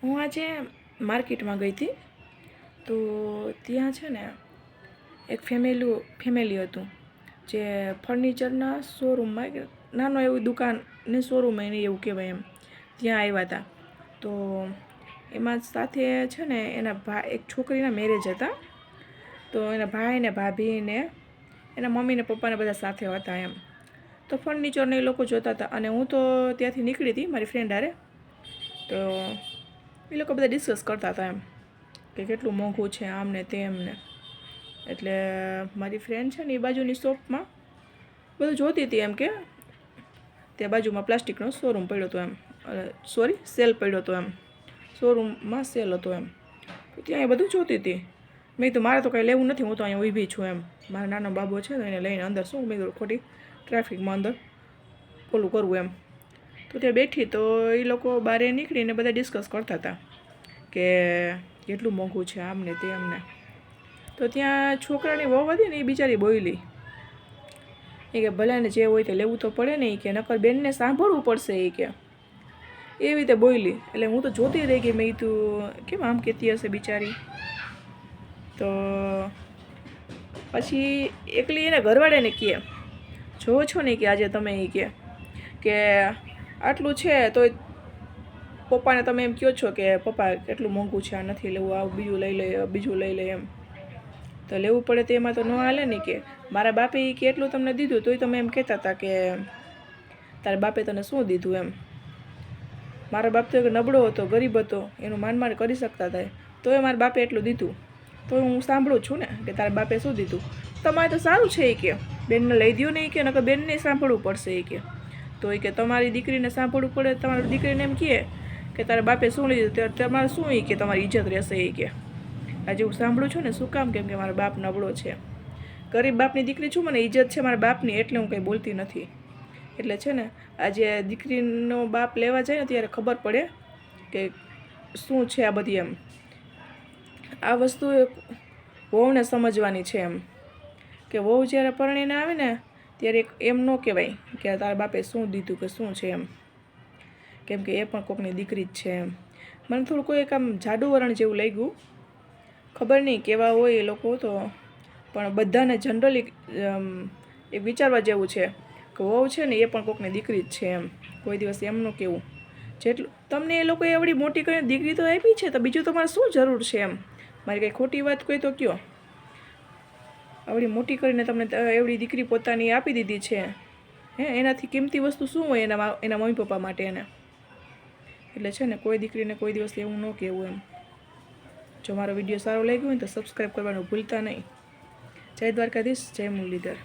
હું આજે માર્કેટમાં ગઈ હતી તો ત્યાં છે ને એક ફેમિલી હતું જે ફર્નિચરના શોરૂમમાં નાનો એવું દુકાન ને શોરૂમ એને એવું કહેવાય એમ ત્યાં આવ્યા હતા. તો એમાં સાથે છે ને એના એક છોકરીના મેરેજ હતા. તો એના ભાઈ ને ભાભી ને એના મમ્મી ને પપ્પાને બધા સાથે હતા એમ. તો ફર્નિચરને એ લોકો જોતા હતા અને હું તો ત્યાંથી નીકળી હતી મારી ફ્રેન્ડ હારે. તો એ લોકો બધા ડિસ્કસ કરતા હતા એમ કે કેટલું મોંઘું છે આમ ને તેમ ને. એટલે મારી ફ્રેન્ડ છે ને એ બાજુની શોપમાં બધું જોતી હતી એમ કે ત્યાં બાજુમાં પ્લાસ્ટિકનો શોરૂમ પડ્યો હતો એમ, સેલ પડ્યો હતો એમ, શોરૂમમાં સેલ હતો એમ. તો ત્યાં એ બધું જોતી હતી. મેં કીધું મારે તો કંઈ લેવું નથી, હું તો અહીંયા ઊભી છું એમ. મારા નાનો બાબો છે ને એને લઈને અંદર શું મેં કીધું ખોટી ટ્રાફિકમાં અંદર ઓલું કરવું એમ. તો ત્યાં બેઠી તો એ લોકો બહાર નીકળીને બધા ડિસ્કસ કરતા હતા કે કેટલું મોંઘું છે આમ ને તેમ ને. તો ત્યાં છોકરાની વહુ હતી ને એ બિચારી બોલી એ કે ભલે ને જે હોય તે લેવું તો પડે ને, એ કે નકર બેનને સાંભળવું પડશે એ કે એવી રીતે બોલી. એટલે હું તો જોતી રહી ગઈ, મેં તું કેમ આમ કહેતી હશે બિચારી. તો પછી એકલી એને ઘરવાળાને કહે જોવો છો ને કે આજે તમે એ કે આટલું છે તો પપ્પાને તમે એમ કહો છો કે પપ્પા કેટલું મોંઘું છે, આ નથી લેવું, આવું બીજું લઈ લે એમ. તો લેવું પડે તો એમાં તો ન હાલે ને કે મારા બાપે કે એટલું તમને દીધું તોય તમે એમ કહેતા હતા કે તારા બાપે તને શું દીધું એમ. મારા બાપ તો એક નબળો હતો, ગરીબ હતો, એનું માન કરી શકતા હતા, તોય મારા બાપે એટલું દીધું. તો હું સાંભળું છું ને કે તારા બાપે શું દીધું. તમારે તો સારું છે એ કે બેનને લઈ દો ને એ કે નકર બેનને સાંભળવું પડશે એ કે. તો એ કે તમારી દીકરીને સાંભળવું પડે, તમારી દીકરીને એમ કહે કે તારા બાપે શું લીધું ત્યારે તમારે શું એ કે તમારી ઇજ્જત રહેશે એ કે. આજે હું સાંભળું છું ને શું કામ, કેમ કે મારો બાપ નબળો છે, ગરીબ બાપની દીકરી છું, મને ઇજ્જત છે મારા બાપની, એટલે હું કંઈ બોલતી નથી. એટલે છે ને આજે દીકરીનો બાપ લેવા જાય ને ત્યારે ખબર પડે કે શું છે આ બધી એમ. આ વસ્તુ વહુને સમજવાની છે એમ કે વહુ જ્યારે પરણીને આવે ને ત્યારે એમ ન કહેવાય કે તારા બાપે શું દીધું કે શું છે એમ, કેમ કે એ પણ કોકની દીકરી જ છે એમ. મને થોડું કોઈ એક આમ જાડુ વરણ જેવું લાગ્યું, ખબર નહીં કેવા હોય એ લોકો, તો પણ બધાને જનરલી એક વિચારવા જેવું છે કે વહુ છે ને એ પણ કોકની દીકરી જ છે એમ. કોઈ દિવસ એમ ન કહેવું. જેટલું તમને એ લોકોએ એવડી મોટી કરીને દીકરી તો આપી છે તો બીજું તમારે શું જરૂર છે એમ. મારી કંઈ ખોટી વાત કોઈ તો કયો. આવડી મોટી કરીને તમને એવડી દીકરી પોતાની આપી દીધી છે, એનાથી કિંમતી વસ્તુ શું હોય એના મમ્મી પપ્પા માટે એને. એટલે છે ને કોઈ દીકરીને કોઈ દિવસ એવું ન કહેવું એમ. જો મારો વિડીયો સારો લાગ્યો હોય તો સબસ્ક્રાઈબ કરવાનું ભૂલતા નહીં. જય દ્વારકાધીશ, જય મુરલીધર.